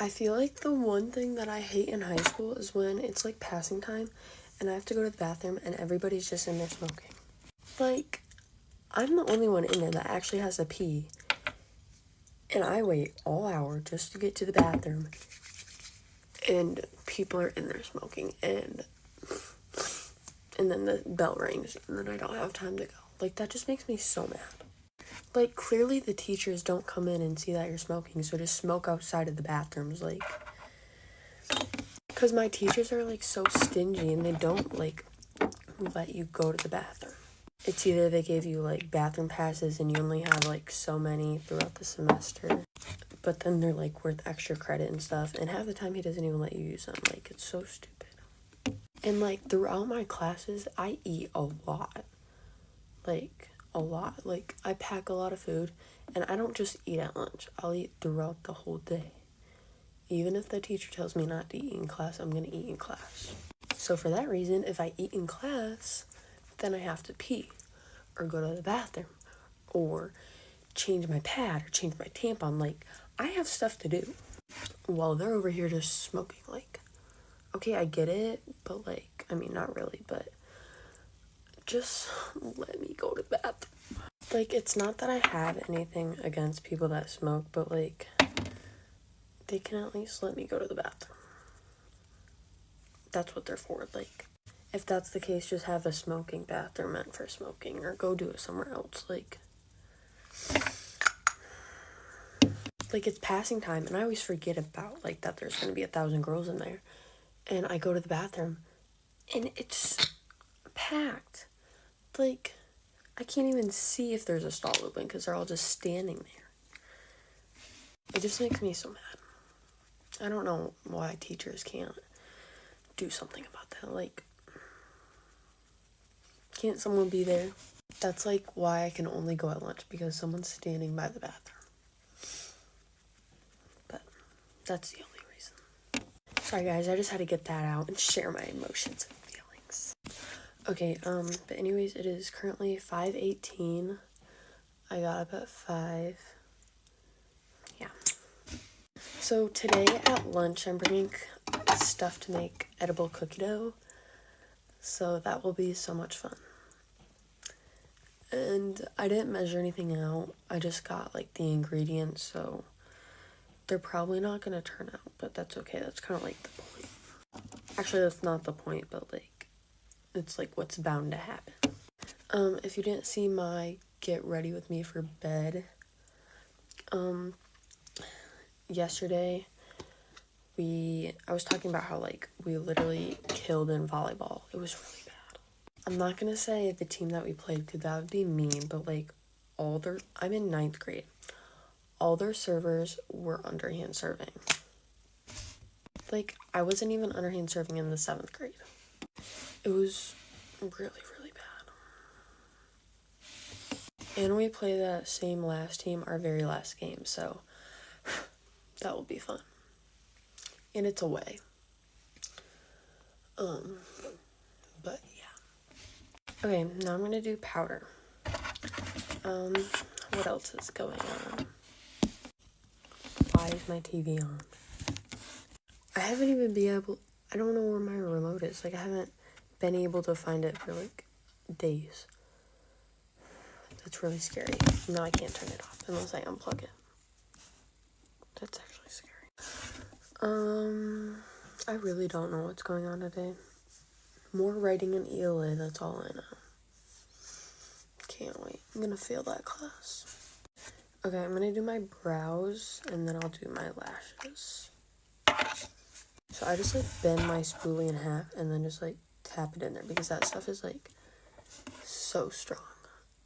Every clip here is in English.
I feel like the one thing that I hate in high school is when it's like passing time and I have to go to the bathroom and everybody's just in there smoking. Like, I'm the only one in there that actually has to pee. And I wait all hour just to get to the bathroom. And people are in there smoking. And then the bell rings and then I don't have time to go. Like, that just makes me so mad. Like, clearly the teachers don't come in and see that you're smoking, so just smoke outside of the bathrooms, like. Because my teachers are, like, so stingy and they don't, like, let you go to the bathroom. It's either they gave you, like, bathroom passes and you only have, like, so many throughout the semester. But then they're, like, worth extra credit and stuff. And half the time he doesn't even let you use them. Like, it's so stupid. And, like, throughout my classes, I eat a lot. Like, a lot. Like, I pack a lot of food. And I don't just eat at lunch. I'll eat throughout the whole day. Even if the teacher tells me not to eat in class, I'm going to eat in class. So for that reason, if I eat in class, then I have to pee. Or go to the bathroom. Or change my pad. Or change my tampon. Like, I have stuff to do. While they're over here just smoking. Like, okay, I get it. But, like, I mean, not really. But just let me go to the bathroom. Like, it's not that I have anything against people that smoke. But, like, they can at least let me go to the bathroom. That's what they're for. Like, if that's the case, just have a smoking bathroom meant for smoking. Or go do it somewhere else. Like, it's passing time. And I always forget about, like, that there's going to be 1,000 girls in there. And I go to the bathroom. And it's packed. Like, I can't even see if there's a stall open. Because they're all just standing there. It just makes me so mad. I don't know why teachers can't do something about that. Like, can't someone be there? That's, like, why I can only go at lunch, because someone's standing by the bathroom. But that's the only reason. Sorry, guys, I just had to get that out and share my emotions and feelings. Okay, but anyways, it is currently 5:18. I got up at 5. Yeah. So today at lunch, I'm bringing stuff to make edible cookie dough. So that will be so much fun. And I didn't measure anything out. I just got, like, the ingredients, so they're probably not going to turn out. But that's okay. That's kind of, like, the point. Actually, that's not the point, but, like, it's, like, what's bound to happen. If you didn't see my Get Ready With Me for bed, yesterday, I was talking about how, like, we literally killed in volleyball. It was really bad. I'm not gonna say the team that we played, because that would be mean, but, like, I'm in 9th grade. All their servers were underhand serving. Like, I wasn't even underhand serving in the 7th grade. It was really, really bad. And we play that same last team, our very last game, so that will be fun. And it's away. But yeah. Okay, now I'm gonna do powder. What else is going on? Why is my TV on? I haven't even I don't know where my remote is. Like, I haven't been able to find it for, like, days. That's really scary. Now I can't turn it off unless I unplug it. That's actually scary. I really don't know what's going on today. More writing in ELA, that's all I know. Can't wait. I'm gonna fail that class. Okay, I'm gonna do my brows, and then I'll do my lashes. So I just, like, bend my spoolie in half, and then just, like, tap it in there, because that stuff is, like, so strong.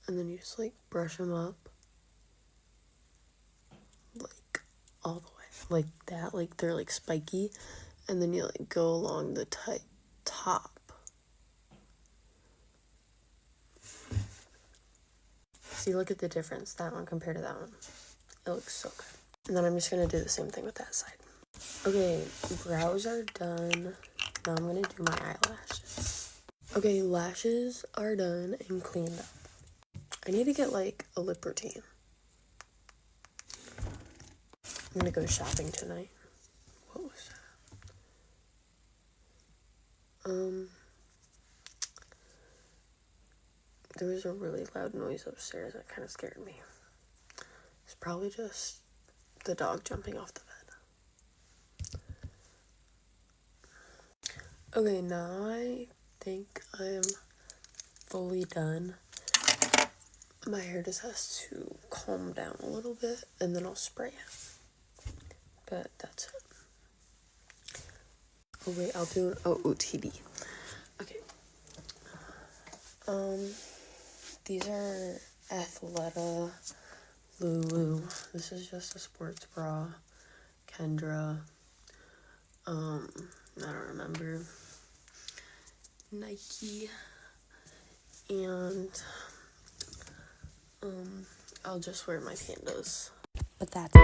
And then you just, like, brush them up, like, all the way. Like that, like, they're, like, spiky, and then you, like, go along the top. See, look at the difference, that one compared to that one. It looks so good. And then I'm just going to do the same thing with that side. Okay, brows are done. Now I'm going to do my eyelashes. Okay, lashes are done and cleaned up. I need to get, like, a lip routine. I'm going to go shopping tonight. There was a really loud noise upstairs that kind of scared me. It's probably just the dog jumping off the bed. Okay, now I think I'm fully done. My hair just has to calm down a little bit, and then I'll spray it. But that's it. Oh wait, I'll do an OOTD. Okay. These are Athleta Lulu. This is just a sports bra. Kendra. I don't remember. Nike. And I'll just wear my pandas. But that's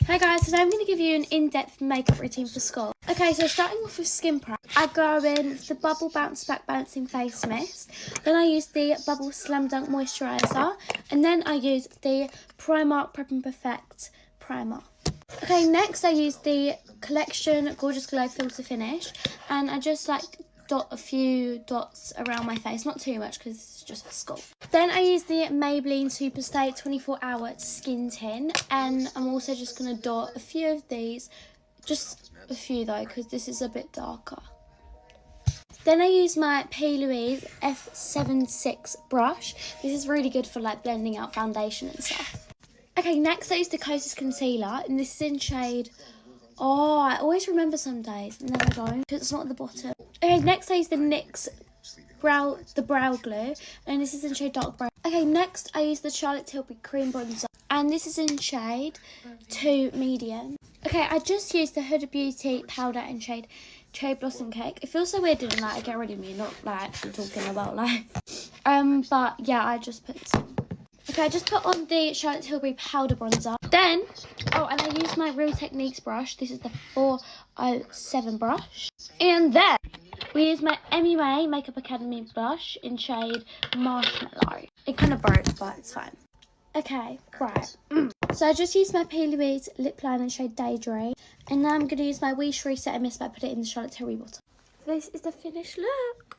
Hi guys, today I'm going to give you an in-depth makeup routine for school. Okay, so starting off with skin prep, I go in with the Bubble Bounce Back Balancing Face Mist, then I use the Bubble Slam Dunk Moisturiser, and then I use the Primark Prep and Perfect Primer. Okay, next I use the Collection Gorgeous Glow Filter Finish, and I just like dot a few dots around my face, not too much because it's just for school. Then I use the Maybelline Superstay 24-hour Skin Tint, and I'm also just going to dot a few of these, just a few though because this is a bit darker. Then I use my P. Louise F76 brush. This is really good for like blending out foundation and stuff. Okay, next I use the Kosas Concealer, and this is in shade... Oh, I always remember some days, and then I don't, because it's not at the bottom. Okay, next I use the NYX brow glue, and this is in shade dark brown. Okay, next I use the Charlotte Tilbury cream bronzer, and this is in shade 2 medium. Okay, I just used the Huda Beauty powder in shade Cherry Blossom Cake. It feels so weird doing like a get ready with me, not like actually talking about like, but yeah, I just put this on. Okay, I just put on the Charlotte Tilbury powder bronzer. Then, and I use my Real Techniques brush. This is the 407 brush. And then, we use my MUA Makeup Academy blush in shade Marshmallow. It kind of broke, but it's fine. Okay, right. So I just used my P. Louise lip liner in shade Daydream. And now I'm going to use my Wish Reset Mist, but I put it in the Charlotte Tilbury bottle. This is the finished look.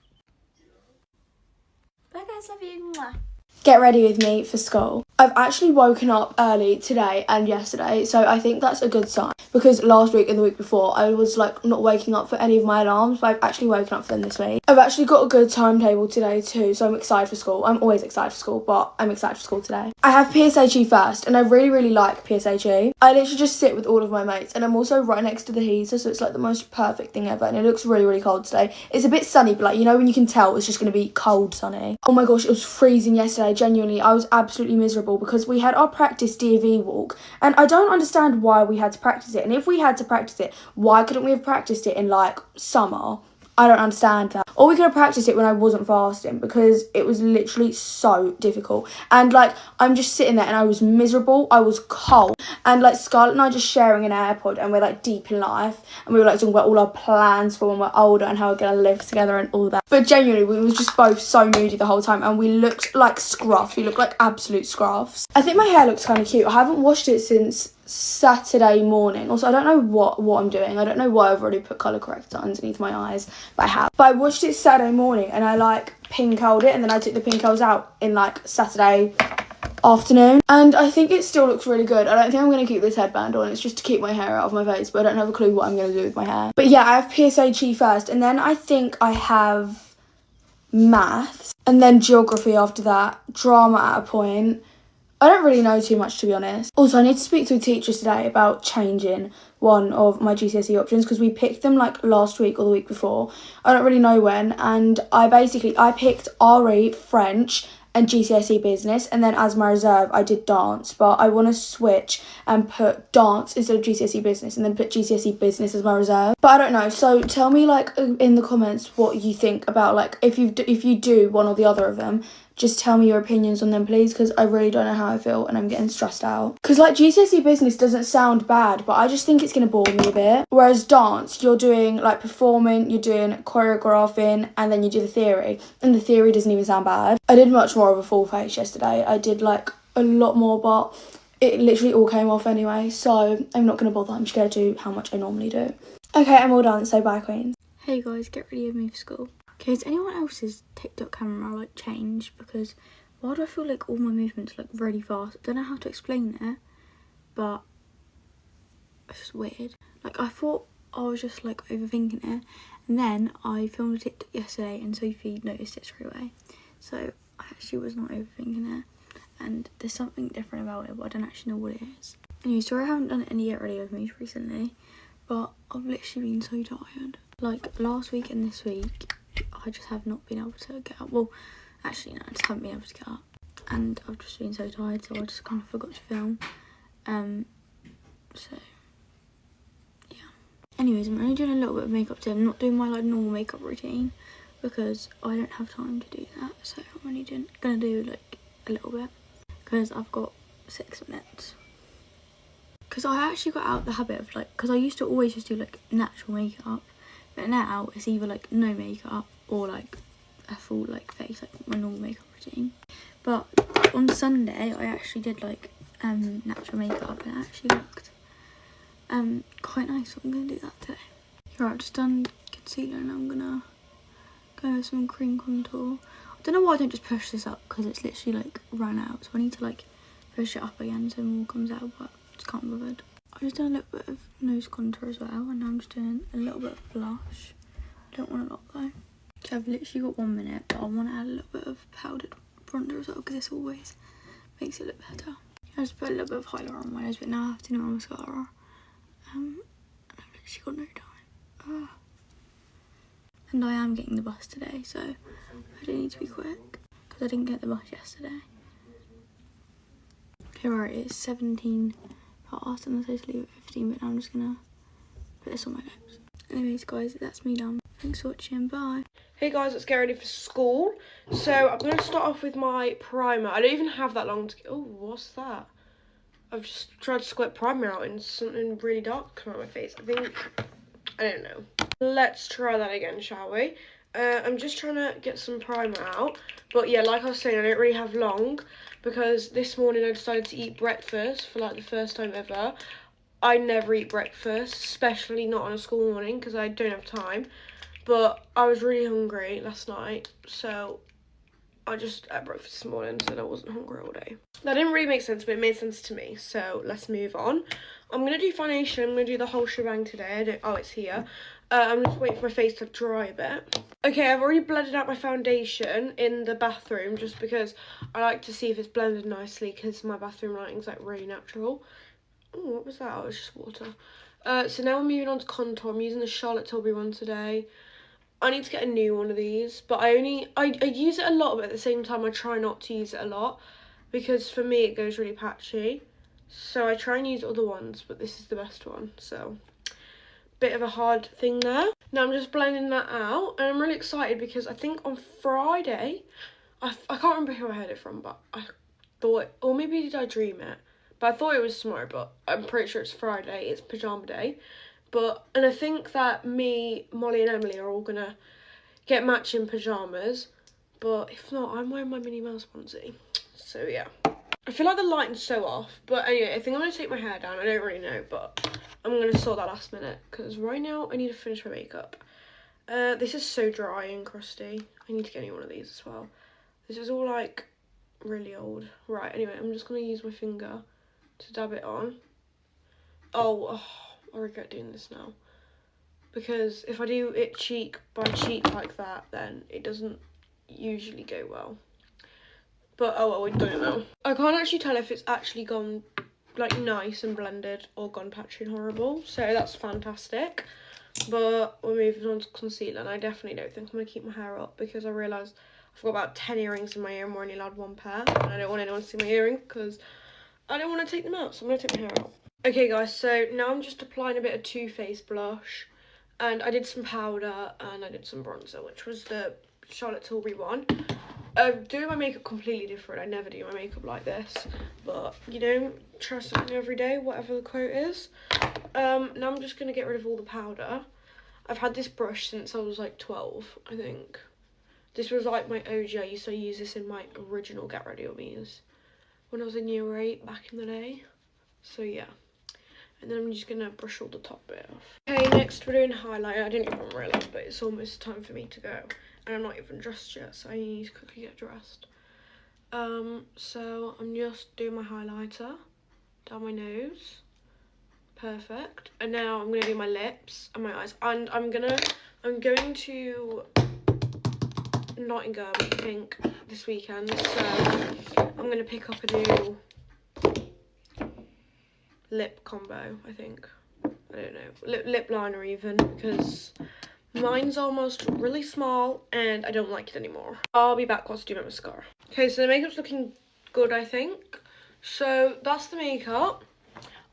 Bye guys, love you. Mwah. Get ready with me for school. I've actually woken up early today and yesterday, so I think that's a good sign, because last week and the week before I was like not waking up for any of my alarms, but I've actually woken up for them this week. I've actually got a good timetable today too, so I'm excited for school. I'm always excited for school, but I'm excited for school today. I have PSHE first, and I really like PSHE. I literally just sit with all of my mates, and I'm also right next to the heater, so it's like the most perfect thing ever, and it looks really cold today. It's a bit sunny, but like, you know when you can tell it's just going to be cold sunny. Oh my gosh, it was freezing yesterday. Genuinely, I was absolutely miserable because we had our practice DV walk, and I don't understand why we had to practice it. And if we had to practice it, why couldn't we have practiced it in like summer? I don't understand that. Or we could have practiced it when I wasn't fasting, because it was literally so difficult. And like, I'm just sitting there and I was miserable. I was cold. And like, Scarlett and I just sharing an AirPod, and we're like deep in life. And we were like talking about all our plans for when we're older and how we're going to live together and all that. But genuinely, we were just both so moody the whole time, and we looked like scruffs. We looked like absolute scruffs. I think my hair looks kind of cute. I haven't washed it since Saturday morning. Also, I don't know what I'm doing. I don't know why I've already put colour corrector underneath my eyes, but I have. But I washed it Saturday morning, and I like pink curled it, and then I took the pink curls out in like Saturday afternoon, and I think it still looks really good. I don't think I'm going to keep this headband on. It's just to keep my hair out of my face, but I don't have a clue what I'm going to do with my hair. But yeah, I have PSHE first, and then I think I have maths, and then geography after that, drama at a point. I don't really know too much, to be honest. Also, I need to speak to a teacher today about changing one of my GCSE options, because we picked them like last week or the week before. I don't really know when, and I picked RE, French and GCSE business, and then as my reserve I did dance, but I want to switch and put dance instead of GCSE business, and then put GCSE business as my reserve. But I don't know, so tell me like in the comments what you think about like if you do one or the other of them. just tell me your opinions on them, please, because I really don't know how I feel and I'm getting stressed out. Because like GCSE business doesn't sound bad, but I just think it's going to bore me a bit. Whereas dance, you're doing like performing, you're doing choreographing, and then you do the theory. And the theory doesn't even sound bad. I did much more of a full face yesterday. I did like a lot more, but it literally all came off anyway. So I'm not going to bother. I'm just going to do how much I normally do. Okay, I'm all done, so bye, queens. Hey guys, get ready with me for school. Okay, has anyone else's TikTok camera like changed? Because why do I feel like all my movements look really fast? I don't know how to explain it, but it's just weird. Like I thought I was just like overthinking it, and then I filmed a TikTok yesterday and Sophie noticed it straight away. So I actually was not overthinking it, and there's something different about it, but I don't actually know what it is. Anyway, sorry I haven't done any Get Ready With Me recently, but I've literally been so tired. Like last week and this week, I just have not been able to get up. Well, actually no, I just haven't been able to get up. And I've just been so tired, so I just kind of forgot to film. So, yeah. Anyways, I'm only doing a little bit of makeup today. I'm not doing my like normal makeup routine because I don't have time to do that. So I'm only gonna do like a little bit because I've got 6 minutes. Because I actually got out the habit of like, because I used to always just do like natural makeup. But now it's either like no makeup or like a full like face, like my normal makeup routine. But on Sunday I actually did like natural makeup and it actually looked quite nice, so I'm gonna do that today. Here, I've just done concealer and I'm gonna go with some cream contour. I don't know why I don't just push this up because it's literally like run out, so I need to like push it up again so more comes out, but I just can't be bothered. I've just done a little bit of nose contour as well, and now I'm just doing a little bit of blush. I don't want a lot though. So I've literally got 1 minute, but I want to add a little bit of powdered bronzer as well because this always makes it look better. I just put a little bit of highlighter on my nose, but now I have to do my mascara. And I've literally got no time. And I am getting the bus today, so I do need to be quick because I didn't get the bus yesterday. Here it is, 17 past, and I'm supposed to leave at 15, but now I'm just gonna put this on my lips. Anyways guys, that's me done. Thanks for watching, bye. Hey guys, let's get ready for school. So I'm going to start off with my primer. I don't even have that long to get. Oh, what's that? I've just tried to squirt primer out and something really dark come out of my face. I don't know. Let's try that again, shall we? I'm just trying to get some primer out. But yeah, like I was saying, I don't really have long because this morning I decided to eat breakfast for like the first time ever. I never eat breakfast, especially not on a school morning because I don't have time. But I was really hungry last night, so I just ate breakfast this morning, so I wasn't hungry all day. That didn't really make sense, but it made sense to me, so let's move on. I'm going to do foundation. I'm going to do the whole shebang today. Oh, it's here. I'm just waiting for my face to dry a bit. Okay, I've already blended out my foundation in the bathroom just because I like to see if it's blended nicely because my bathroom lighting's like really natural. Oh, what was that? Oh, it was just water. So now we're moving on to contour. I'm using the Charlotte Tilbury one today. I need to get a new one of these, but I use it a lot, but at the same time I try not to use it a lot because for me it goes really patchy. So I try and use other ones, but this is the best one, so bit of a hard thing there. Now I'm just blending that out, and I'm really excited because I think on Friday, I can't remember who I heard it from, but I thought, or maybe did I dream it? But I thought it was tomorrow, but I'm pretty sure it's Friday, it's pyjama day. And I think that me, Molly and Emily are all gonna get matching pyjamas, but if not, I'm wearing my Minnie Mouse onesie, so yeah. I feel like the lighting's so off, but anyway, I think I'm gonna take my hair down. I don't really know, but I'm gonna sort that last minute, because right now I need to finish my makeup. This is so dry and crusty. I need to get any one of these as well. This is all like really old. Right, anyway, I'm just gonna use my finger to dab it on. Oh, I regret doing this now, because if I do it cheek by cheek like that, then it doesn't usually go well. But oh well, we've done it now. I can't actually tell if it's actually gone like nice and blended or gone patchy and horrible, so that's fantastic. But we're moving on to concealer, and I definitely don't think I'm going to keep my hair up because I realised I've got about 10 earrings in my ear and we're only allowed 1 pair, and I don't want anyone to see my earring because I don't want to take them out, so I'm going to take my hair out. Okay guys, so now I'm just applying a bit of Too Faced blush, and I did some powder and I did some bronzer, which was the Charlotte Tilbury one. I'm doing my makeup completely different. I never do my makeup like this, but you know, try something every day, whatever the quote is. Now I'm just gonna get rid of all the powder. I've had this brush since I was like 12, I think. This was like my OG. I used to use this in my original Get Ready With Me's when I was in year 8 back in the day. So yeah. And then I'm just gonna brush all the top bit off. Okay, next we're doing highlighter. I didn't even realise, but it's almost time for me to go. And I'm not even dressed yet, so I need to quickly get dressed. So I'm just doing my highlighter down my nose. Perfect. And now I'm gonna do my lips and my eyes. And I'm going to Nottingham, I think, this weekend. So I'm gonna pick up a new lip combo, I think. I don't know. Lip liner even, because mine's almost really small and I don't like it anymore. I'll be back once I do my mascara. Okay, so the makeup's looking good, I think. So that's the makeup.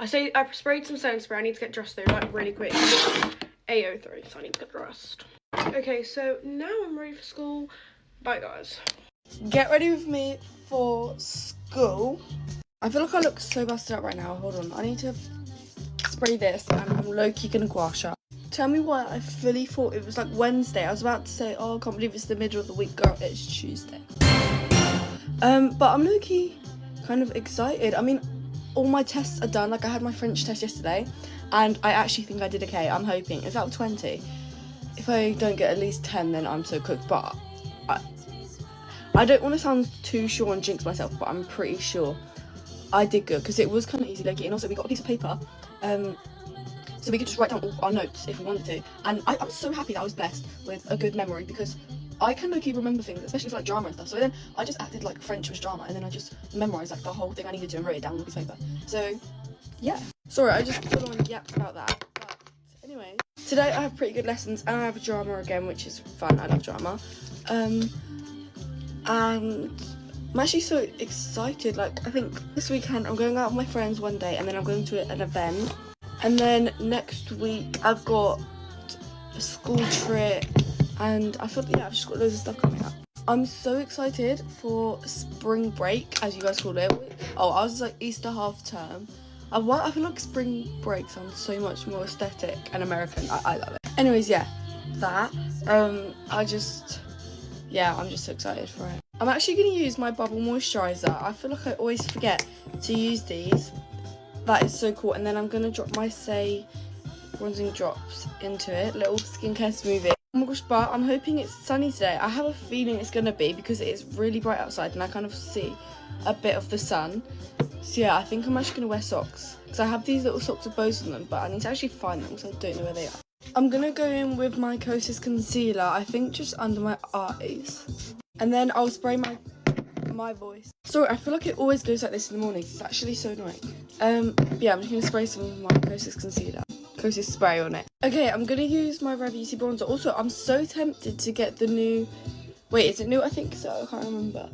I sprayed some setting spray. I need to get dressed though, like really quick. 8:03, so I need to get dressed. Okay, so now I'm ready for school. Bye, guys. Get ready with me for school. I feel like I look so busted up right now. Hold on, I need to spray this and I'm low-key gonna gua sha. Tell me why I fully thought it was like Wednesday. I was about to say, oh, I can't believe it's the middle of the week, girl. It's Tuesday. But I'm low-key kind of excited. I mean, all my tests are done. Like, I had my French test yesterday and I actually think I did okay. I'm hoping. It's out of 20. If I don't get at least 10, then I'm so cooked. But I don't want to sound too sure and jinx myself, but I'm pretty sure I did good because it was kind of easy, like, and also we got a piece of paper, so we could just write down all our notes if we wanted to. And I'm so happy that I was blessed with a good memory because I can keep remember things, especially for like drama and stuff. So then I just acted like French was drama, and then I just memorised like the whole thing I needed to and wrote it down on a piece of paper. So yeah, sorry, I just full on yapped about that. But anyway, today I have pretty good lessons and I have drama again, which is fun. I love drama. And I'm actually so excited. Like, I think this weekend I'm going out with my friends one day and then I'm going to an event. And then next week I've got a school trip and I feel, yeah, I've just got loads of stuff coming up. I'm so excited for spring break, as you guys call it. Oh, I was like Easter half term. I feel like spring break sounds so much more aesthetic and American. I love it. Anyways, yeah, that. I'm just so excited for it. I'm actually going to use my bubble moisturiser. I feel like I always forget to use these. That is so cool. And then I'm going to drop my Say bronzing drops into it. Little skincare smoothie. Oh my gosh, but I'm hoping it's sunny today. I have a feeling it's going to be because it is really bright outside and I kind of see a bit of the sun. So yeah, I think I'm actually going to wear socks. Because I have these little socks with bows on them, but I need to actually find them because I don't know where they are. I'm going to go in with my Kosas concealer, I think just under my eyes. And then I'll spray my voice. Sorry, I feel like it always goes like this in the morning. It's actually so annoying. Yeah, I'm just going to spray some of my Kosas concealer. Kosas spray on it. Okay, I'm going to use my Rare Beauty bronzer. Also, I'm so tempted to get the new... Wait, is it new? I think so. I can't remember.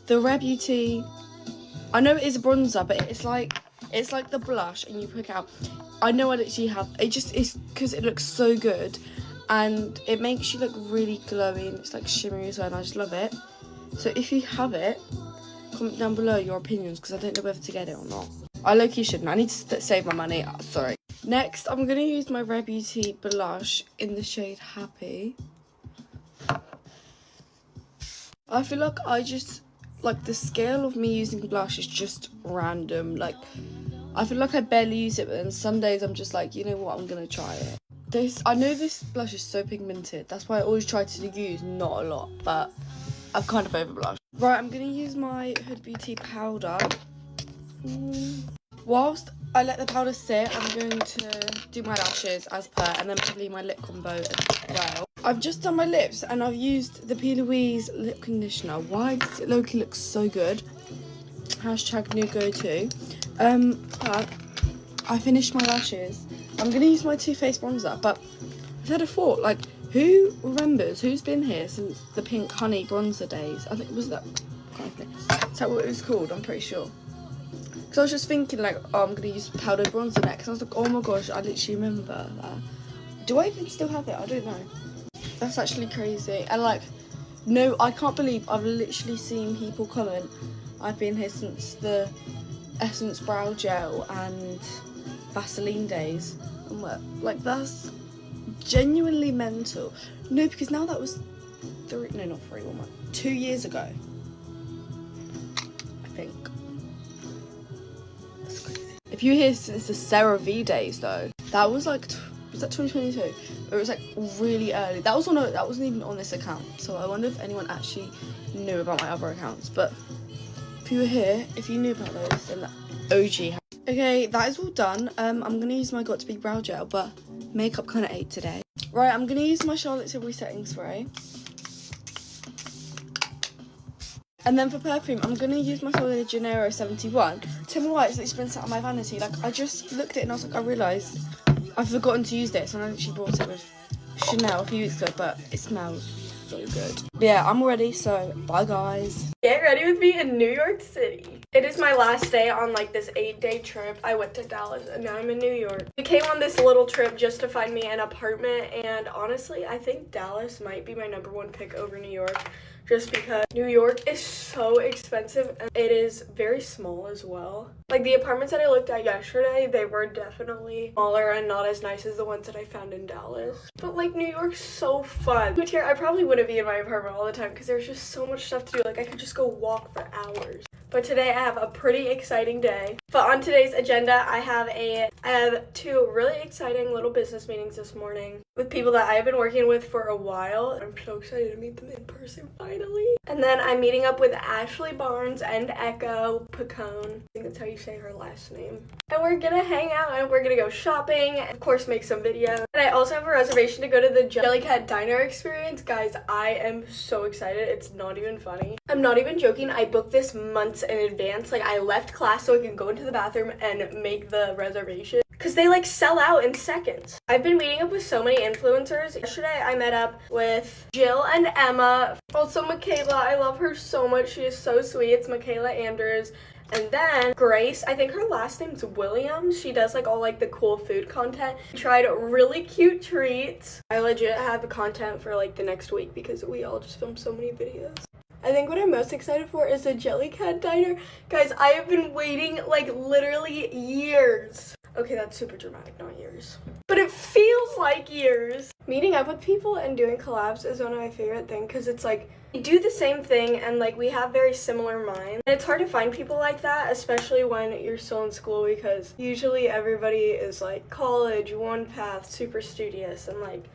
The Rare Beauty... I know it is a bronzer, but it's like the blush and you pick out... I know I literally have... It just is because it looks so good. And it makes you look really glowy and it's like shimmery as well, and I just love it. So if you have it, comment down below your opinions because I don't know whether to get it or not. I low-key shouldn't. I need to save my money. Sorry. Next, I'm going to use my Rare Beauty blush in the shade Happy. I feel like like the scale of me using blush is just random. Like, I feel like I barely use it, but then some days I'm just like, you know what, I'm going to try it. I know this blush is so pigmented, that's why I always try to use not a lot, but I've kind of over blushed. Right, I'm going to use my Huda Beauty powder. Whilst I let the powder sit, I'm going to do my lashes as per, and then probably my lip combo as well. I've just done my lips and I've used the P. Louise lip conditioner. Why does it look so good? Hashtag new go-to. But I finished my lashes. I'm going to use my Too Faced bronzer, but I've had a thought, like, who remembers, who's been here since the pink honey bronzer days? I think, was that kind of thing? Is that what it was called? I'm pretty sure. Because I was just thinking, like, oh, I'm going to use powdered bronzer next. I was like, oh my gosh, I literally remember that. Do I even still have it? I don't know. That's actually crazy. And, like, No, I can't believe I've literally seen people comment. I've been here since the Essence Brow Gel and Vaseline days. And what, like, that's genuinely mental. No, because now that was 2 years ago, I think. That's crazy. If you're here since the CeraVe days though, that was like, was that 2022? Or it was like really early. That wasn't even on this account. So I wonder if anyone actually knew about my other accounts. But if you were here, if you knew about those, then the OG. Okay, that is all done. I'm gonna use my Got To Be Brow Gel, but makeup kind of ate today. Right, I'm gonna use my Charlotte Tilbury setting spray. And then for perfume, I'm gonna use my Sol de Janeiro 71. Tell me why it's literally been sat on my vanity. Like, I just looked at it and I was like, I realised I've forgotten to use this, and I actually bought it with Chanel a few weeks ago, but it smells so good. But yeah, I'm ready, so bye guys. Get ready with me in New York City. It is my last day on like this 8-day trip. I went to Dallas and now I'm in New York. We came on this little trip just to find me an apartment, and honestly, I think Dallas might be my #1 pick over New York. Just because New York is so expensive and it is very small as well. Like the apartments that I looked at yesterday, they were definitely smaller and not as nice as the ones that I found in Dallas. But like New York's so fun. But here, I probably wouldn't be in my apartment all the time because there's just so much stuff to do. Like I could just go walk for hours. But today I have a pretty exciting day. But on today's agenda, I have 2 really exciting little business meetings this morning with people that I have been working with for a while. I'm so excited to meet them in person finally. And then I'm meeting up with Ashley Barnes and Echo Picone. I think that's how you say her last name. And we're gonna hang out and we're gonna go shopping and of course make some videos. And I also have a reservation to go to the Jellycat Diner experience. Guys, I am so excited. It's not even funny. I'm not even joking. I booked this months in advance. Like I left class so I can go into the bathroom and make the reservation because they like sell out in seconds. I've been meeting up with so many influencers. Yesterday I met up with Jill and Emma. Also Michaela. I love her so much. She is so sweet. It's Michaela Andrews. And then Grace, I think her last name's Williams. She does like all like the cool food content. We tried really cute treats. I legit have content for like the next week because we all just filmed so many videos. I think what I'm most excited for is the Jellycat Diner. Guys, I have been waiting like literally years. Okay, that's super dramatic, not years. But it feels like years. Meeting up with people and doing collabs is one of my favorite things because it's like we do the same thing and like we have very similar minds. And it's hard to find people like that, especially when you're still in school because usually everybody is like college, one path, super studious, and like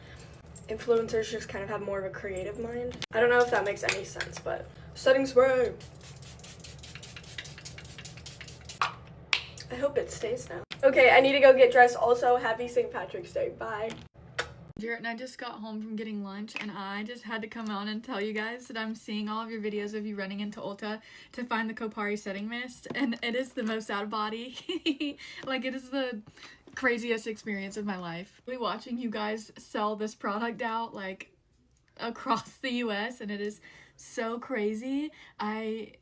influencers just kind of have more of a creative mind. I don't know if that makes any sense, but setting spray. I hope it stays now. Okay, I need to go get dressed. Also, happy St. Patrick's Day. Bye. Jarrett and I just got home from getting lunch and I just had to come on and tell you guys that I'm seeing all of your videos of you running into Ulta to find the Kopari setting mist, and it is the most out of body. Like it is the craziest experience of my life. Really watching you guys sell this product out like across the US, and it is so crazy. I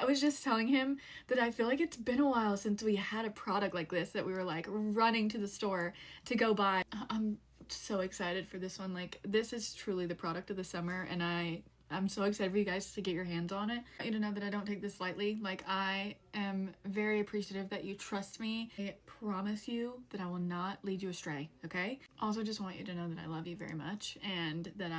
was just telling him that I feel like it's been a while since we had a product like this that we were like running to the store to go buy. I'm so excited for this one. Like this is truly the product of the summer, and I'm so excited for you guys to get your hands on it. I want you to know that I don't take this lightly. Like I am very appreciative that you trust me. I promise you that I will not lead you astray, okay? Also just want you to know that I love you very much and that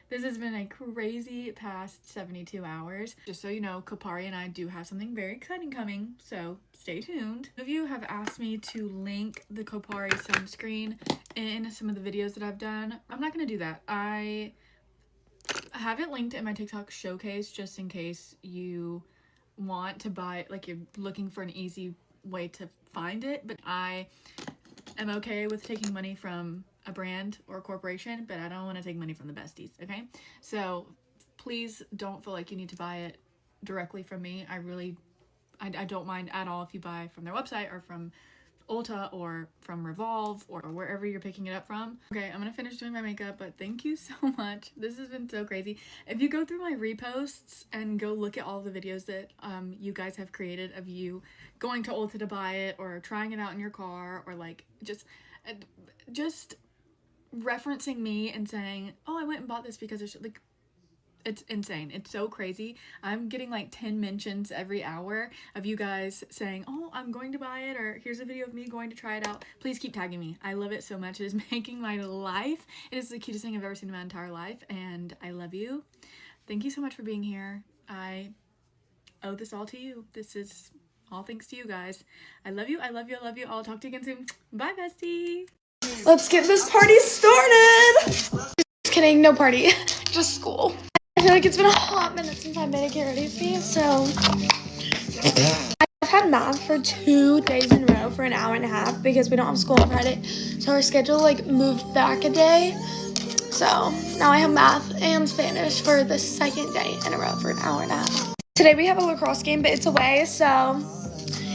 this has been a crazy past 72 hours. Just so you know, Kopari and I do have something very exciting coming, so stay tuned. Some of you have asked me to link the Kopari sunscreen in some of the videos that I've done. I'm not gonna do that. I have it linked in my TikTok showcase just in case you want to buy, like you're looking for an easy way to find it, but I am okay with taking money from a brand or a corporation, but I don't want to take money from the besties, okay? So please don't feel like you need to buy it directly from me. I don't mind at all if you buy from their website or from Ulta or from Revolve or wherever you're picking it up from. Okay, I'm gonna finish doing my makeup, but thank you so much. This has been so crazy. If you go through my reposts and go look at all the videos that you guys have created of you going to Ulta to buy it or trying it out in your car or like just referencing me and saying, oh, I went and bought this because it's like It's insane. It's so crazy. I'm getting like 10 mentions every hour of you guys saying, oh, I'm going to buy it, or here's a video of me going to try it out. Please keep tagging me. I love it so much. It is making my life. It is the cutest thing I've ever seen in my entire life, and I love you. Thank you so much for being here. I owe this all to you. This is all thanks to you guys. I love you. I love you. I love you. I'll talk to you again soon. Bye, bestie. Let's get this party started. Just kidding, no party, just school. I feel like it's been a hot minute since I've been Get Ready With Me, so I've had math for 2 days in a row for an hour and a half because we don't have school on Friday. So our schedule like moved back a day. So now I have math and Spanish for the 2nd day in a row for an hour and a half. Today we have a lacrosse game, but it's away, so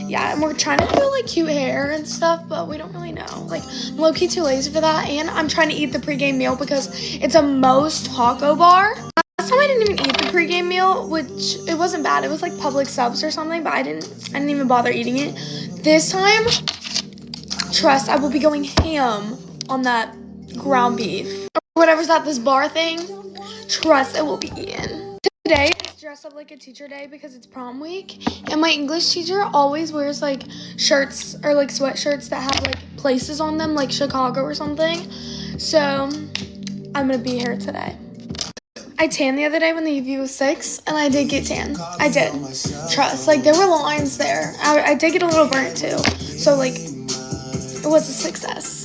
yeah, and we're trying to do like cute hair and stuff, but we don't really know. Like, I'm low-key too lazy for that, and I'm trying to eat the pregame meal because it's a Moe's taco bar. Last time I didn't even eat the pregame meal, which it wasn't bad. It was like Public Subs or something, but I didn't even bother eating it. This time, trust, I will be going ham on that ground beef. Or whatever's at this bar thing, trust, it will be eaten. Today is dressed up like a teacher day because it's prom week, and my English teacher always wears like shirts or like sweatshirts that have like places on them, like Chicago or something. So I'm gonna be here today. I tanned the other day when the UV was 6, and I did get tan. I did. Trust, like there were lines there. I did get a little burnt too, so like it was a success.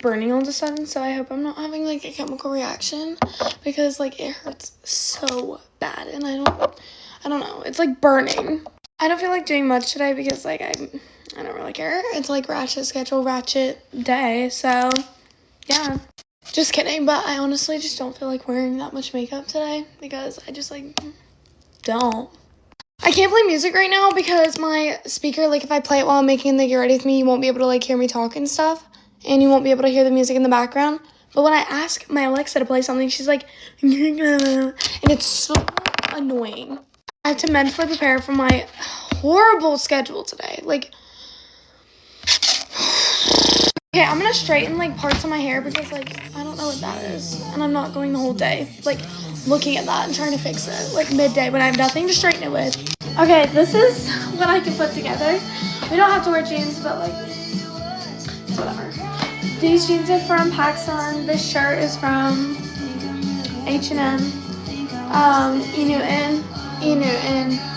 Burning all of a sudden, so I hope I'm not having like a chemical reaction because like it hurts so bad, and I don't know, it's like burning. I don't feel like doing much today because like I don't really care. It's like ratchet day, so yeah, just kidding. But I honestly just don't feel like wearing that much makeup today because I just like don't. I can't play music right now because my speaker, like if I play it while I'm making the Get Ready With Me, you won't be able to like hear me talk and stuff. And you won't be able to hear the music in the background. But when I ask my Alexa to play something, she's like, and it's so annoying. I have to mentally prepare for my horrible schedule today. Like, okay, I'm gonna straighten like parts of my hair because like, I don't know what that is. And I'm not going the whole day, like looking at that and trying to fix it. Like midday when I have nothing to straighten it with. Okay, this is what I can put together. We don't have to wear jeans, but like, whatever. These jeans are from PacSun. This shirt is from H&M, E Newton,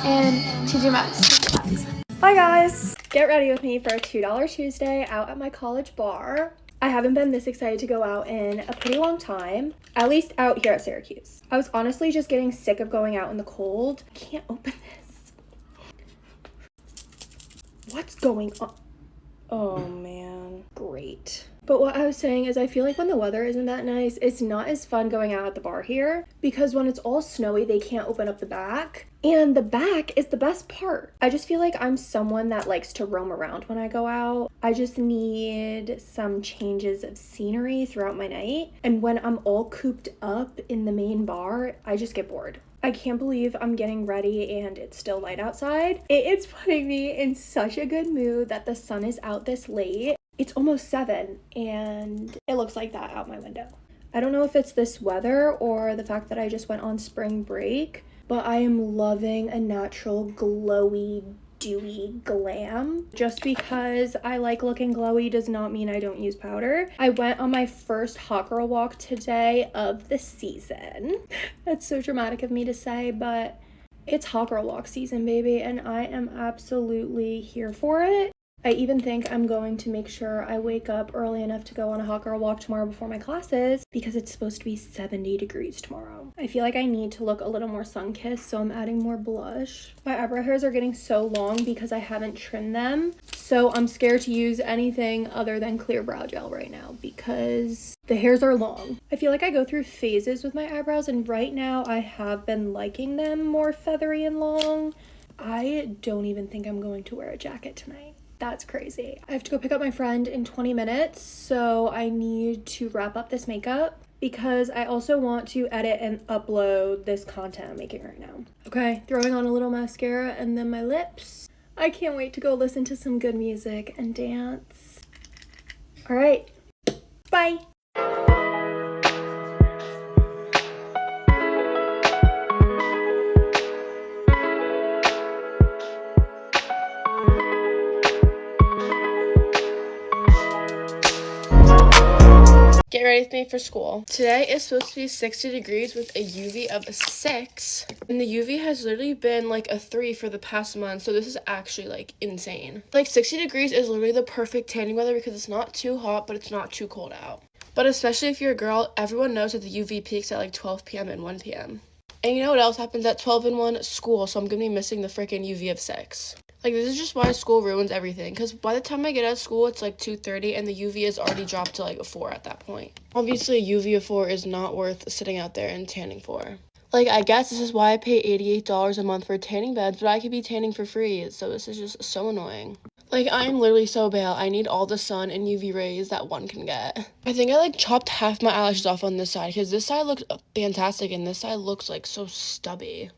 and TJ Maxx. Bye guys! Get ready with me for a $2 Tuesday out at my college bar. I haven't been this excited to go out in a pretty long time, at least out here at Syracuse. I was honestly just getting sick of going out in the cold. I can't open this. What's going on? Oh man, great. But what I was saying is I feel like when the weather isn't that nice, it's not as fun going out at the bar here because when it's all snowy, they can't open up the back. And the back is the best part. I just feel like I'm someone that likes to roam around when I go out. I just need some changes of scenery throughout my night. And when I'm all cooped up in the main bar, I just get bored. I can't believe I'm getting ready and it's still light outside. It is putting me in such a good mood that the sun is out this late. It's almost 7 and it looks like that out my window. I don't know if it's this weather or the fact that I just went on spring break, but I am loving a natural glowy, dewy glam. Just because I like looking glowy does not mean I don't use powder. I went on my first hot girl walk today of the season. That's so dramatic of me to say, but it's hot girl walk season, baby, and I am absolutely here for it. I even think I'm going to make sure I wake up early enough to go on a hot girl walk tomorrow before my classes because it's supposed to be 70 degrees tomorrow. I feel like I need to look a little more sun-kissed, so I'm adding more blush. My eyebrow hairs are getting so long because I haven't trimmed them, so I'm scared to use anything other than clear brow gel right now because the hairs are long. I feel like I go through phases with my eyebrows, and right now I have been liking them more feathery and long. I don't even think I'm going to wear a jacket tonight. That's crazy. I have to go pick up my friend in 20 minutes, so I need to wrap up this makeup because I also want to edit and upload this content I'm making right now. Okay, throwing on a little mascara and then my lips. I can't wait to go listen to some good music and dance. All right, bye. Get ready with me for school. Today is supposed to be 60 degrees with a UV of 6. And the UV has literally been like a 3 for the past month. So this is actually like insane. Like 60 degrees is literally the perfect tanning weather because it's not too hot, but it's not too cold out. But especially if you're a girl, everyone knows that the UV peaks at like 12 p.m. and 1 p.m. And you know what else happens at 12 and 1? School. So I'm going to be missing the freaking UV of 6. Like, this is just why school ruins everything. Because by the time I get out of school, it's like 2:30 and the UV is already dropped to like a 4 at that point. Obviously, a UV of 4 is not worth sitting out there and tanning for. Like, I guess this is why I pay $88 a month for tanning beds, but I could be tanning for free. So this is just so annoying. Like, I'm literally so pale. I need all the sun and UV rays that one can get. I think I, like, chopped half my eyelashes off on this side because this side looks fantastic and this side looks, like, so stubby.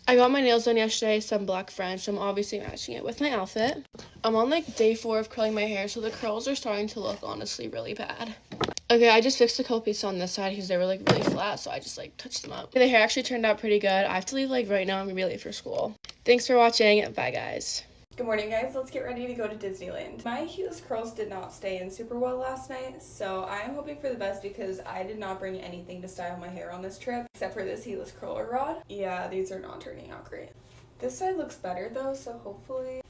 I got my nails done yesterday, some black French. I'm obviously matching it with my outfit. I'm on, like, day 4 of curling my hair, so the curls are starting to look, honestly, really bad. Okay, I just fixed a couple pieces on this side because they were, like, really flat, so I just, like, touched them up. The hair actually turned out pretty good. I have to leave, like, right now. I'm gonna be late for school. Thanks for watching. Bye, guys. Good morning, guys. Let's get ready to go to Disneyland. My heatless curls did not stay in super well last night, so I'm hoping for the best because I did not bring anything to style my hair on this trip, except for this heatless curler rod. Yeah, these are not turning out great. This side looks better though, so hopefully...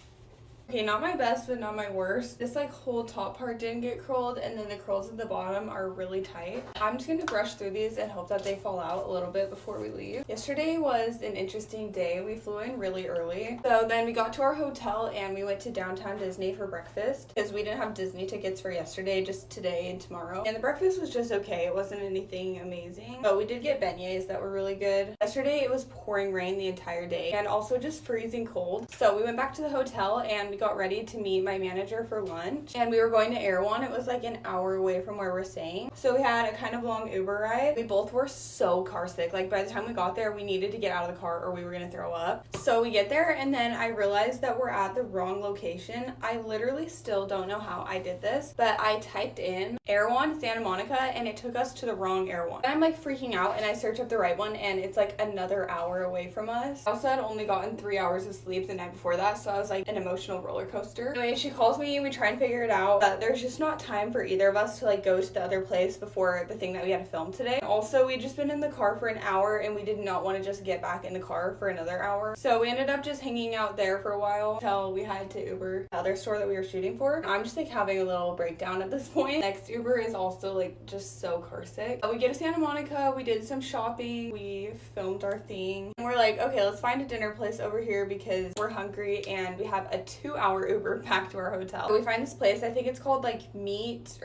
Okay, not my best, but not my worst. This like whole top part didn't get curled, and then the curls at the bottom are really tight. I'm just gonna brush through these and hope that they fall out a little bit before we leave. Yesterday was an interesting day. We flew in really early. So then we got to our hotel and we went to downtown Disney for breakfast because we didn't have Disney tickets for yesterday, just today and tomorrow. And the breakfast was just okay. It wasn't anything amazing, but we did get beignets that were really good. Yesterday it was pouring rain the entire day and also just freezing cold. So we went back to the hotel and we got ready to meet my manager for lunch, and we were going to Erewhon. It was like an hour away from where we're staying, so we had a kind of long Uber ride. We both were so car sick. Like by the time we got there, we needed to get out of the car or we were gonna throw up. So we get there and then I realized that we're at the wrong location. I literally still don't know how I did this, but I typed in Erewhon Santa Monica and it took us to the wrong Erewhon. And I'm like freaking out and I search up the right one and it's like another hour away from us. I also had only gotten 3 hours of sleep the night before that, so I was like an emotional roller coaster. Anyway, she calls me and we try and figure it out, but there's just not time for either of us to like go to the other place before the thing that we had to film today. Also, we'd just been in the car for an hour and we did not want to just get back in the car for another hour. So we ended up just hanging out there for a while until we had to Uber the other store that we were shooting for. I'm just like having a little breakdown at this point. Next Uber is also like just so car sick. We get to Santa Monica, we did some shopping, we filmed our thing, and we're like, okay, let's find a dinner place over here because we're hungry and we have a 2-hour Uber back to our hotel. So we find this place, I think it's called like Meat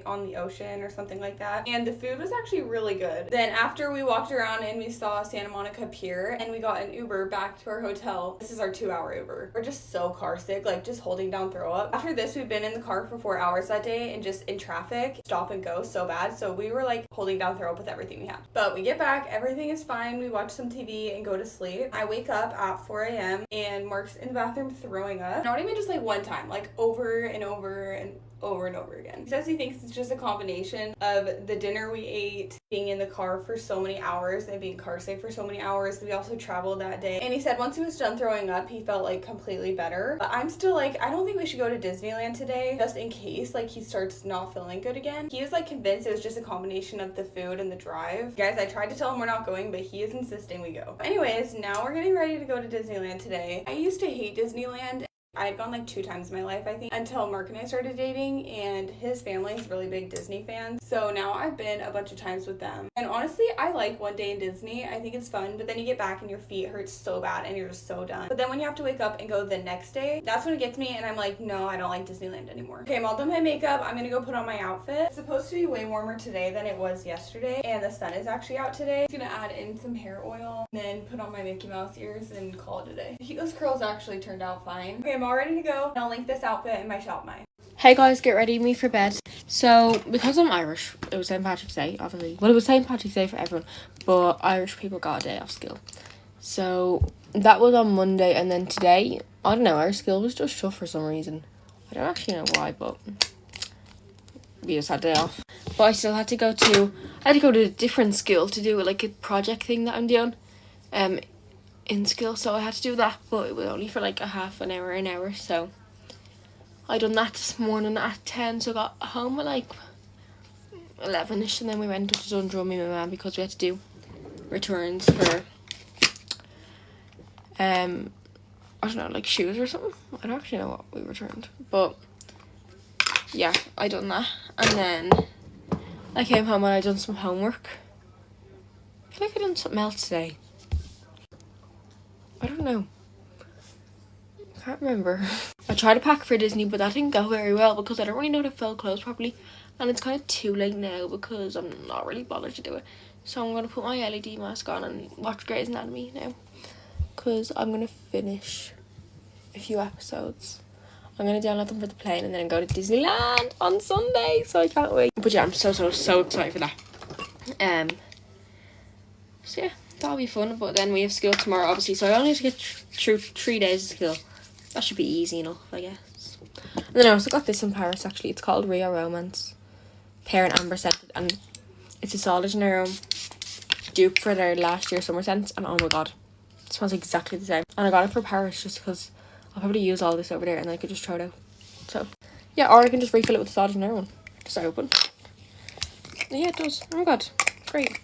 on the Ocean or something like that, and the food was actually really good. Then after we walked around and we saw Santa Monica Pier and we got an Uber back to our hotel. This is our 2-hour Uber. We're just so car sick, like just holding down throw up. After this, we've been in the car for 4 hours that day and just in traffic, stop and go so bad, so we were like holding down throw up with everything we had. But we get back, everything is fine, we watch some TV and go to sleep. I wake up at 4 a.m. and Mark's in the bathroom throwing up. Not even just like one time, like over and over and over and over again. He says he thinks it's just a combination of the dinner we ate, being in the car for so many hours and being car sick for so many hours. We also traveled that day, and he said once he was done throwing up he felt like completely better. But I'm still like, I don't think we should go to Disneyland today just in case like he starts not feeling good again. He was like convinced it was just a combination of the food and the drive. Guys, I tried to tell him we're not going, but he is insisting we go. Anyways, now we're getting ready to go to Disneyland today. I used to hate Disneyland. I had gone like 2 times in my life, I think, until Mark and I started dating, and his family is really big Disney fans. So now I've been a bunch of times with them. And honestly, I like one day in Disney. I think it's fun, but then you get back and your feet hurt so bad and you're just so done. But then when you have to wake up and go the next day, that's when it gets me and I'm like, no, I don't like Disneyland anymore. Okay, I'm all done my makeup. I'm gonna go put on my outfit. It's supposed to be way warmer today than it was yesterday, and the sun is actually out today. I'm gonna add in some hair oil and then put on my Mickey Mouse ears and call it a day. Those curls actually turned out fine. Okay, I'm all ready to go. I'll link this outfit in my shop my. Hey guys, get ready, me for bed. So, because I'm Irish, it was St. Patrick's Day, obviously. Well, it was St. Patrick's Day for everyone, but Irish people got a day off school. So, that was on Monday, and then today, I don't know, our school was just shut for some reason. I don't actually know why, but we just had a day off. But I still had to go to a different school to do like a project thing that I'm doing in school, so I had to do that, but it was only for like a half an hour, so I done that this morning at 10, so I got home at like 11ish, and then we went to Dundrum with my mum because we had to do returns for I don't know, like shoes or something. I don't actually know what we returned, but yeah, I done that, and then I came home and I done some homework. I feel like I done something else today. I don't know. I can't remember. I tried to pack for Disney, but that didn't go very well because I don't really know how to fold clothes properly, and it's kind of too late now because I'm not really bothered to do it. So I'm going to put my LED mask on and watch Grey's Anatomy now, because I'm going to finish a few episodes. I'm going to download them for the plane and then go to Disneyland on Sunday, so I can't wait. But yeah, I'm so excited for that. So yeah, that'll be fun. But then we have school tomorrow, obviously, so I only have to get through 3 days of school. That should be easy enough, I guess. And then I also got this in Paris, actually. It's called Rio Romance, pear and amber scented, and it's a Sol de Janeiro dupe for their last year summer scents, and oh my god, it smells exactly the same. And I got it for Paris just because I'll probably use all this over there and then I could just throw it out. So yeah, or I can just refill it with the Sol de Janeiro one. Just open. And yeah, it does. Oh my god, great.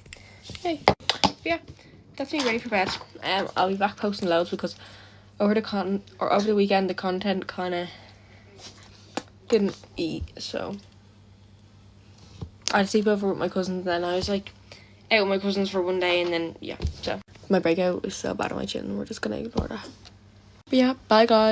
Yay. But yeah, that's me ready for bed. I'll be back posting loads because over the weekend the content kind of didn't eat, so I'd sleep over with my cousins, and then I was like out with my cousins for one day, and then yeah, so my breakout is so bad on my chin, we're just gonna ignore that. But yeah, bye guys.